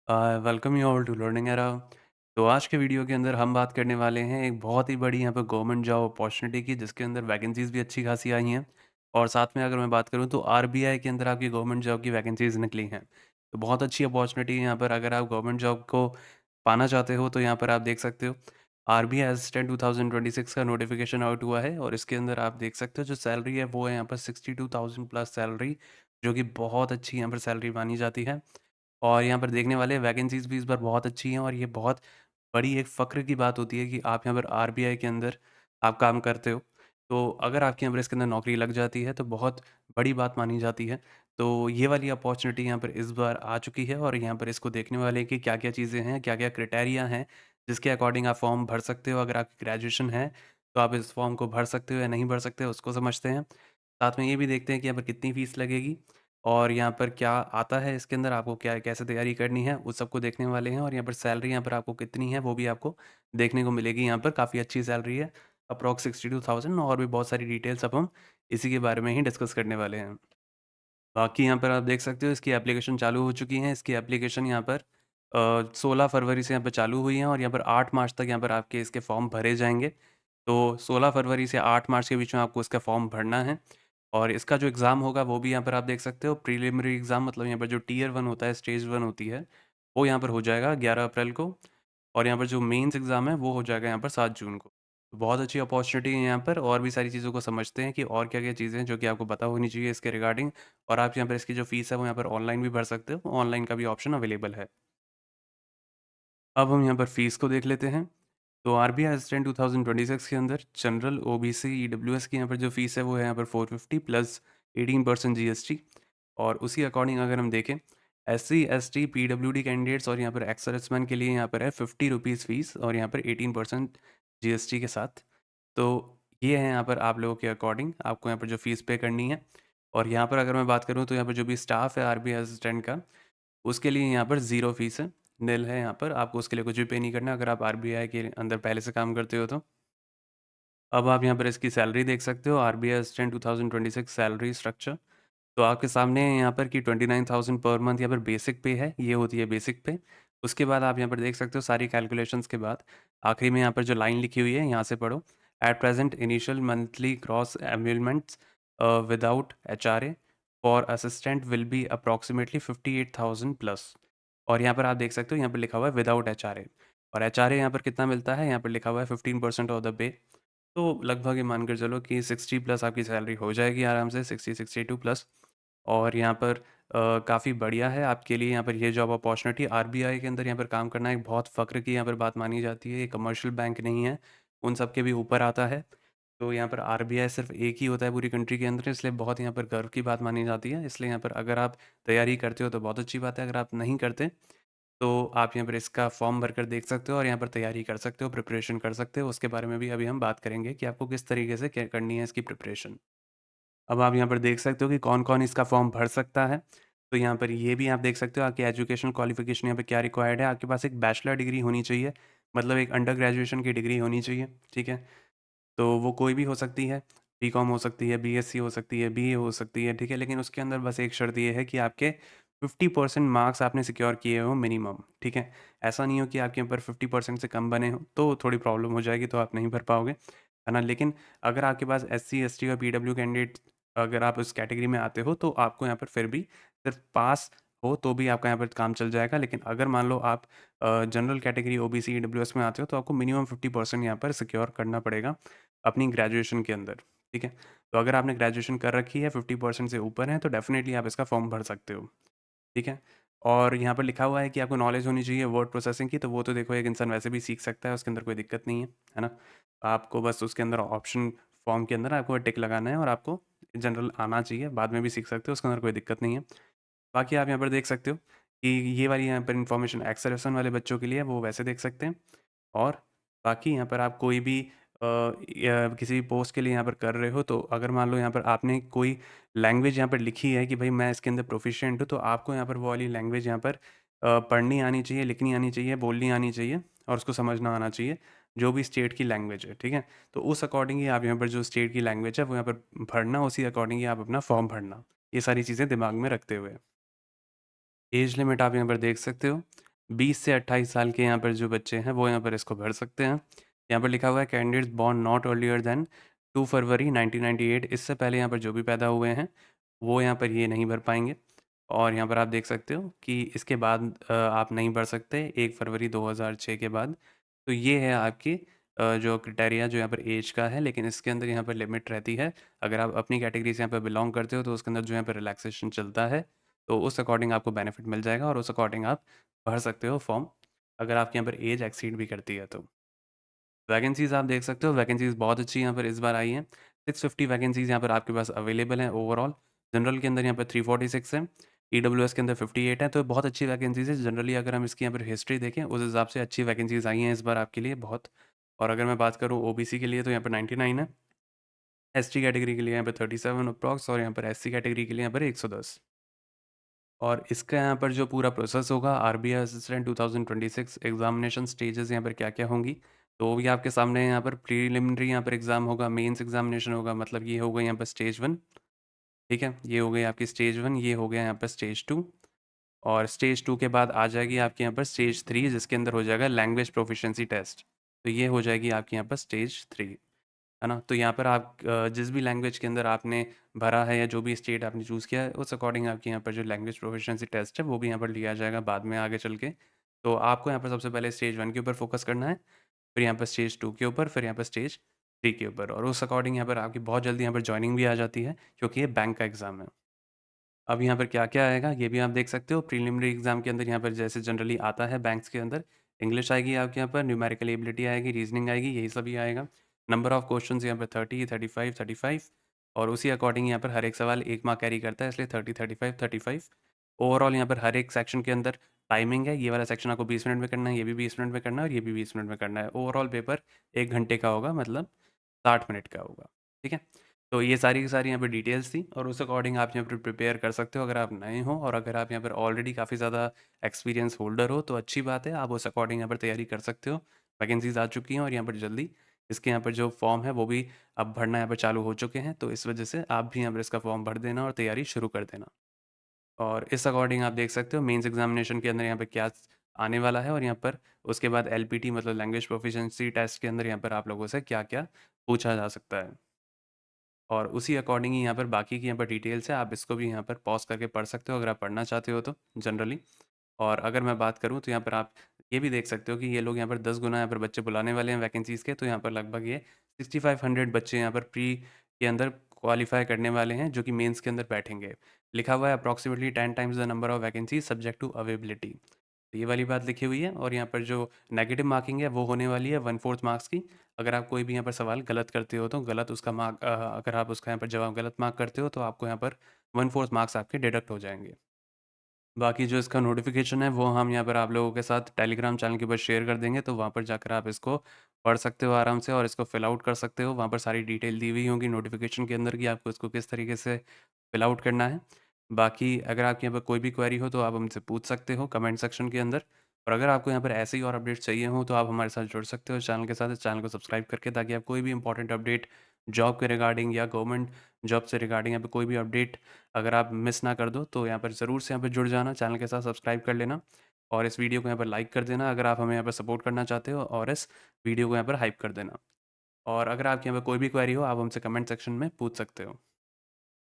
Welcome you all to learning era. तो आज के वीडियो के अंदर हम बात करने वाले हैं एक बहुत ही बड़ी यहाँ पर गवर्नमेंट जॉब अपॉर्चुनिटी की, जिसके अंदर वैकेंसीज भी अच्छी खासी आई हैं। और साथ में अगर मैं बात करूँ तो आरबीआई के अंदर आपकी गवर्नमेंट जॉब की वैकेंसीज निकली हैं। तो बहुत अच्छी अपॉर्चुनिटी है यहाँ पर। अगर आप गवर्नमेंट जॉब को पाना चाहते हो तो यहाँ पर आप देख सकते हो आरबीआई असिस्टेंट 2026 का नोटिफिकेशन आउट हुआ है, और इसके अंदर आप देख सकते हो जो सैलरी है वो है यहाँ पर 62,000 प्लस सैलरी, जो कि बहुत अच्छी यहाँ पर सैलरी मानी जाती है। और यहाँ पर देखने वाले वैकेंसीज़ भी इस बार बहुत अच्छी हैं, और ये बहुत बड़ी एक फ़क्र की बात होती है कि आप यहाँ पर आरबीआई के अंदर आप काम करते हो। तो अगर आपके यहाँ पर इसके अंदर नौकरी लग जाती है तो बहुत बड़ी बात मानी जाती है। तो ये वाली अपॉर्च्युनिटी यहाँ पर इस बार आ चुकी है, और यहाँ पर इसको देखने वाले कि क्या-क्या चीज़ें हैं, क्या-क्या क्राइटेरिया हैं, जिसके अकॉर्डिंग आप फ़ॉर्म भर सकते हो। अगर आपकी ग्रेजुएशन है, तो आप इस फ़ॉर्म को भर सकते हो या नहीं भर सकते हो, उसको समझते हैं। साथ में ये भी देखते हैं कि यहाँ पर कितनी फ़ीस लगेगी, और यहाँ पर क्या आता है इसके अंदर, आपको क्या कैसे तैयारी करनी है, उस सबको देखने वाले हैं। और यहाँ पर सैलरी यहाँ पर आपको कितनी है वो भी आपको देखने को मिलेगी। यहाँ पर काफ़ी अच्छी सैलरी है, अप्रॉक्स 62,000, और भी बहुत सारी डिटेल्स अब हम इसी के बारे में ही डिस्कस करने वाले हैं। बाकी यहाँ पर आप देख सकते हो इसकी एप्लीकेशन चालू हो चुकी है। इसकी एप्लीकेशन यहाँ पर 16 फरवरी से यहाँ पर चालू हुई है, और यहाँ पर 8 मार्च तक यहाँ पर आपके इसके फॉर्म भरे जाएँगे। तो 16 फरवरी से 8 मार्च के बीच में आपको इसका फॉर्म भरना है। और इसका जो एग्ज़ाम होगा वो भी यहाँ पर आप देख सकते हो, प्रीलिमिनरी एग्ज़ाम, मतलब यहाँ पर जो टियर 1 होता है, स्टेज 1 होती है, वो यहाँ पर हो जाएगा 11 अप्रैल को। और यहाँ पर जो मेंस एग्ज़ाम है वो हो जाएगा यहाँ पर 7 जून को। तो बहुत अच्छी अपॉर्च्युनिटी है यहाँ पर। और भी सारी चीज़ों को समझते हैं कि और क्या-क्या चीज़ें हैं जो कि आपको पता होनी चाहिए इसके रिगार्डिंग। और आप यहाँ पर इसकी जो फ़ीस है वो यहाँ पर ऑनलाइन भी भर सकते हो, ऑनलाइन का भी ऑप्शन अवेलेबल है। अब हम यहाँ पर फ़ीस को देख लेते हैं। तो आरबीआई असिस्टेंट 2026 के अंदर जनरल, ओबीसी, ईडब्ल्यूएस की यहाँ पर जो फ़ीस है वो है यहाँ पर 450 प्लस 18% जीएसटी। और उसी अकॉर्डिंग अगर हम देखें, एससी, एसटी, पीडब्ल्यूडी कैंडिडेट्स और यहाँ पर एक्स सर्विसमैन के लिए यहाँ पर है 50 रुपीज़ फ़ीस, और यहाँ पर 18% जीएसटी के साथ। तो ये है यहाँ पर आप लोगों के अकॉर्डिंग आपको यहाँ पर जो फ़ीस पे करनी है। और यहाँ पर अगर मैं बात करूँ तो यहाँ पर जो भी स्टाफ है आरबीआई असिस्टेंट का, उसके लिए यहाँ पर ज़ीरो फ़ीस है, निल है यहाँ पर। आपको उसके लिए कुछ भी पे नहीं करना अगर आप आरबीआई के अंदर पहले से काम करते हो तो। अब आप यहाँ पर इसकी सैलरी देख सकते हो, आरबीआई असिस्टेंट 2026 सैलरी स्ट्रक्चर। तो आपके सामने है यहाँ पर कि 29,000 पर मंथ यहाँ पर बेसिक पे है, ये होती है बेसिक पे। उसके बाद आप यहाँ पर देख सकते हो सारी कैलकुलेशंस के बाद आखिरी में यहाँ पर जो लाइन लिखी हुई है यहाँ से पढ़ो। At present initial monthly gross emoluments without HRA for assistant will be approximately 58,000 plus. और यहाँ पर आप देख सकते हो यहाँ पर लिखा हुआ है विदाउट एचआरए। और एचआरए यहाँ पर कितना मिलता है, यहाँ पर लिखा हुआ है 15% ऑफ द पे। तो लगभग ये मानकर चलो कि 60 प्लस आपकी सैलरी हो जाएगी आराम से, 60-62 प्लस। और यहाँ पर काफ़ी बढ़िया है आपके लिए यहाँ पर ये जॉब अपॉर्चुनिटी। आरबीआई के अंदर यहाँ पर काम करना एक बहुत फ़ख्र की यहाँ पर बात मानी जाती है। ये कमर्शियल बैंक नहीं है, उन सब के भी ऊपर आता है। तो यहाँ पर आरबीआई सिर्फ एक ही होता है पूरी कंट्री के अंदर, इसलिए बहुत यहाँ पर गर्व की बात मानी जाती है। इसलिए यहाँ पर अगर आप तैयारी करते हो तो बहुत अच्छी बात है, अगर आप नहीं करते तो आप यहाँ पर इसका फॉर्म भरकर देख सकते हो और यहाँ पर तैयारी कर सकते हो, प्रिपरेशन कर सकते हो। उसके बारे में भी अभी हम बात करेंगे कि आपको किस तरीके से करनी है इसकी प्रिपरेशन। अब आप यहाँ पर देख सकते हो कि कौन-कौन इसका फॉर्म भर सकता है। तो यहाँ पर ये भी आप देख सकते हो आपकी एजुकेशनल क्वालिफ़िकेशन यहाँ पे क्या रिक्वायर्ड है। आपके पास एक बैचलर डिग्री होनी चाहिए, मतलब एक अंडर ग्रेजुएशन की डिग्री होनी चाहिए, ठीक है? तो वो कोई भी हो सकती है, बीकॉम हो सकती है, बीएससी हो सकती है, बीए हो सकती है, ठीक है? लेकिन उसके अंदर बस एक शर्त ये है कि आपके 50% मार्क्स आपने सिक्योर किए हो मिनिमम, ठीक है? ऐसा नहीं हो कि आपके ऊपर 50% से कम बने हों, तो थोड़ी प्रॉब्लम हो जाएगी, तो आप नहीं भर पाओगे, है ना? लेकिन अगर आपके पास एससी, एसटी और पीडब्ल्यू कैंडिडेट, अगर आप उस कैटेगरी में आते हो, तो आपको यहाँ पर फिर भी सिर्फ पास हो तो भी आपका यहाँ पर काम चल जाएगा। लेकिन अगर मान लो आप जनरल कैटेगरी ओबीसी, ईडब्ल्यूएस में आते हो, तो आपको मिनिमम 50% यहाँ पर सिक्योर करना पड़ेगा अपनी ग्रेजुएशन के अंदर, ठीक है? तो अगर आपने ग्रेजुएशन कर रखी है, 50% से ऊपर है, तो डेफ़िनेटली आप इसका फॉर्म भर सकते हो, ठीक है? और यहाँ पर लिखा हुआ है कि आपको नॉलेज होनी चाहिए वर्ड प्रोसेसिंग की, तो वो तो देखो एक इंसान वैसे भी सीख सकता है, उसके अंदर कोई दिक्कत नहीं है ना? आपको बस उसके अंदर ऑप्शन फॉर्म के अंदर आपको टिक लगाना है, और आपको जनरल आना चाहिए, बाद में भी सीख सकते हो, उसके अंदर कोई दिक्कत नहीं है। बाकी आप यहाँ पर देख सकते हो कि ये वाली यहाँ पर इन्फॉर्मेशन एक्स सर्विसमैन वाले बच्चों के लिए है, वो वैसे देख सकते हैं। और बाकी यहाँ पर आप कोई भी या किसी भी पोस्ट के लिए यहाँ पर कर रहे हो, तो अगर मान लो यहाँ पर आपने कोई लैंग्वेज यहाँ पर लिखी है कि भाई मैं इसके अंदर प्रोफिशिएंट हूँ, तो आपको यहाँ पर वो वाली लैंग्वेज यहाँ पर पढ़नी आनी चाहिए, लिखनी आनी चाहिए, बोलनी आनी चाहिए, और उसको समझना आना चाहिए, जो भी स्टेट की लैंग्वेज है, ठीक है? तो उस अकॉर्डिंग ही आप यहाँ पर जो स्टेट की लैंग्वेज है वो यहाँ पर भरना, उसी अकॉर्डिंग ही आप अपना फॉर्म भरना। ये सारी चीज़ें दिमाग में रखते हुए। एज लिमिट आप यहाँ पर देख सकते हो। 20 से 28 साल के यहाँ पर जो बच्चे हैं वो यहाँ पर इसको भर सकते हैं। यहाँ पर लिखा हुआ है candidates born not earlier than 2 फरवरी 1998, इससे पहले यहाँ पर जो भी पैदा हुए हैं वो यहाँ पर ये नहीं भर पाएंगे। और यहाँ पर आप देख सकते हो कि इसके बाद आप नहीं भर सकते 1 फरवरी 2006 के बाद। तो ये है आपकी जो क्राइटेरिया जो यहाँ पर एज का है, लेकिन इसके अंदर यहाँ पर लिमिट रहती है। अगर आप अपनी कैटेगरी से यहाँ पर बिलोंग करते हो तो उसके अंदर जो यहाँ पर रिलैक्सेशन चलता है, तो उस अकॉर्डिंग आपको बेनिफिट मिल जाएगा और उस अकॉर्डिंग आप भर सकते हो फॉर्म, अगर आपके यहाँ पर एज एक्सीड भी करती है तो। वैकेंसीज़ आप देख सकते हो, वैकेंसीज़ बहुत अच्छी यहाँ पर इस बार आई हैं। 650 वैकेंसीज़ यहाँ पर आपके पास अवेलेबल हैं ओवरऑल। जनरल के अंदर यहाँ पर 346 है, ईडब्ल्यूएस के अंदर 58 है, तो बहुत अच्छी वैकेंसीज़ है। जनरली अगर हम इसकी यहाँ पर हिस्ट्री देखें, उस हिसाब से अच्छी वैकेंसीज़ आई हैं इस बार आपके लिए बहुत। और अगर मैं बात करूँ ओबीसी के लिए तो यहाँ पर 99 है, एसटी कैटेगरी के लिए यहाँ पर 37 अप्रॉक्स, और यहाँ पर एससी कैटेगरी के लिए यहाँ पर 110। और इसका यहाँ पर जो पूरा प्रोसेस होगा, आरबीआई असिस्टेंट 2026 एग्जामिनेशन स्टेजेस यहाँ पर क्या-क्या होंगी, तो वो भी आपके सामने है। यहाँ पर प्रीलिमिनरी यहाँ पर एग्ज़ाम होगा, मेंस एग्जामिनेशन होगा, मतलब ये होगा यहाँ पर स्टेज 1, ठीक है? ये हो गई आपकी स्टेज 1, ये हो गया यहाँ पर स्टेज 2, और स्टेज 2 के बाद आ जाएगी आपके यहाँ पर स्टेज 3, जिसके अंदर हो जाएगा लैंग्वेज प्रोफिशिएंसी टेस्ट। तो ये हो जाएगी आपके यहाँ पर स्टेज 3। है ना? तो यहाँ पर आप जिस भी लैंग्वेज के अंदर आपने भरा है या जो भी स्टेट आपने चूज़ किया है, उस अकॉर्डिंग आपके यहाँ पर जो लैंग्वेज प्रोफिशिएंसी टेस्ट है, वो भी यहाँ पर लिया जाएगा बाद में आगे चल के। तो आपको यहाँ पर सबसे पहले स्टेज 1 के ऊपर फ़ोकस करना है, फिर यहाँ पर स्टेज 2 के ऊपर, फिर यहाँ पर स्टेज 3 के ऊपर, और उस अकॉर्डिंग यहाँ पर आपकी बहुत जल्दी यहाँ पर जॉइनिंग भी आ जाती है, क्योंकि ये बैंक का एग्ज़ाम है। अब यहाँ पर क्या-क्या आएगा, ये भी आप देख सकते हो। प्रीलिमिनरी एग्ज़ाम के अंदर यहाँ पर जैसे जनरली आता है बैंक्स के अंदर, इंग्लिश आएगी आपके यहाँ पर, न्यूमेरिकल एबिलिटी आएगी, रीज़निंग आएगी, यही सभी आएगा। नंबर ऑफ क्वेश्चंस यहाँ पर 30, 35, 35, और उसी अकॉर्डिंग यहाँ पर हर एक सवाल 1 मार्क कैरी करता है, इसलिए 30, 35, 35। ओवरऑल यहाँ पर हर एक सेक्शन के अंदर टाइमिंग है, ये वाला सेक्शन आपको 20 मिनट में करना है, ये भी 20 मिनट में करना है, और ये भी 20 मिनट में करना है। ओवरऑल पेपर 1 घंटे का होगा, मतलब 60 मिनट का होगा, ठीक है? तो ये सारी की सारी यहाँ पे डिटेल्स थी, और उस अकॉर्डिंग आप यहाँ पर प्रिपेयर कर सकते हो अगर आप नए हो, और अगर आप यहाँ पर ऑलरेडी काफ़ी ज़्यादा एक्सपीरियंस होल्डर हो तो अच्छी बात है, आप उस अकॉर्डिंग यहाँ पर तैयारी कर सकते हो। वैकेंसीज़ आ चुकी हैं और यहाँ पर जल्दी इसके यहाँ पर जो फॉर्म है वो भी अब भरना यहाँ पर चालू हो चुके हैं, तो इस वजह से आप भी यहाँ पर इसका फॉर्म भर देना और तैयारी शुरू कर देना। और इस अकॉर्डिंग आप देख सकते हो मेंस एग्जामिनेशन के अंदर यहाँ पे क्या आने वाला है, और यहाँ पर उसके बाद एलपीटी मतलब लैंग्वेज प्रोफिशिएंसी टेस्ट के अंदर यहाँ पर आप लोगों से क्या-क्या पूछा जा सकता है। और उसी अकॉर्डिंग ही यहाँ पर बाकी की यहाँ पर डिटेल्स है, आप इसको भी यहाँ पर पॉज़ करके पढ़ सकते हो अगर आप पढ़ना चाहते हो तो जनरली। और अगर मैं बात करूँ तो यहाँ पर आप ये भी देख सकते हो कि ये लोग यहाँ पर 10 गुना यहाँ पर बच्चे बुलाने वाले हैं वैकेंसीज़ के, तो यहाँ पर लगभग ये 6500 बच्चे यहाँ पर प्री के अंदर क्वालीफाई करने वाले हैं, जो कि मेंस के अंदर बैठेंगे। लिखा हुआ है approximately 10 times the number of vacancies subject to availability. तो ये वाली बात लिखी हुई है, और यहाँ पर जो नेगेटिव मार्किंग है वो होने वाली है 1/4 मार्क्स की। अगर आप कोई भी यहाँ पर सवाल गलत करते हो तो गलत उसका मार्क अगर आप उसका यहाँ पर जवाब गलत मार्क करते हो तो आपको यहाँ पर 1/4 मार्क्स आपके डिडक्ट हो जाएँगे। बाकी जो इसका नोटिफ़िकेशन है वो हम यहाँ पर आप लोगों के साथ टेलीग्राम चैनल के ऊपर शेयर कर देंगे, तो वहाँ पर जाकर आप इसको पढ़ सकते हो आराम से और इसको फिल आउट कर सकते हो। वहाँ पर सारी डिटेल दी हुई होंगी नोटिफ़िकेशन के अंदर कि आपको इसको किस तरीके से फिल आउट करना है। बाकी अगर आपके यहाँ पर कोई भी क्वेरी हो तो आप हमसे पूछ सकते हो कमेंट सेक्शन के अंदर, और अगर आपको यहाँ पर ऐसे ही और अपडेट्स चाहिए हों तो आप हमारे साथ जुड़ सकते हो इस चैनल के साथ, इस चैनल को सब्सक्राइब करके, ताकि आप कोई भी इंपॉर्टेंट अपडेट जॉब के रिगार्डिंग या गवर्नमेंट जॉब से रिगार्डिंग यहाँ पे कोई भी अपडेट अगर आप मिस ना कर दो, तो यहाँ पर ज़रूर से यहाँ पे जुड़ जाना, चैनल के साथ सब्सक्राइब कर लेना, और इस वीडियो को यहाँ पर लाइक कर देना अगर आप हमें यहाँ पर सपोर्ट करना चाहते हो, और इस वीडियो को यहाँ पर हाइप कर देना। और अगर आपके यहाँ पे कोई भी क्वेरी हो आप हमसे कमेंट सेक्शन में पूछ सकते हो।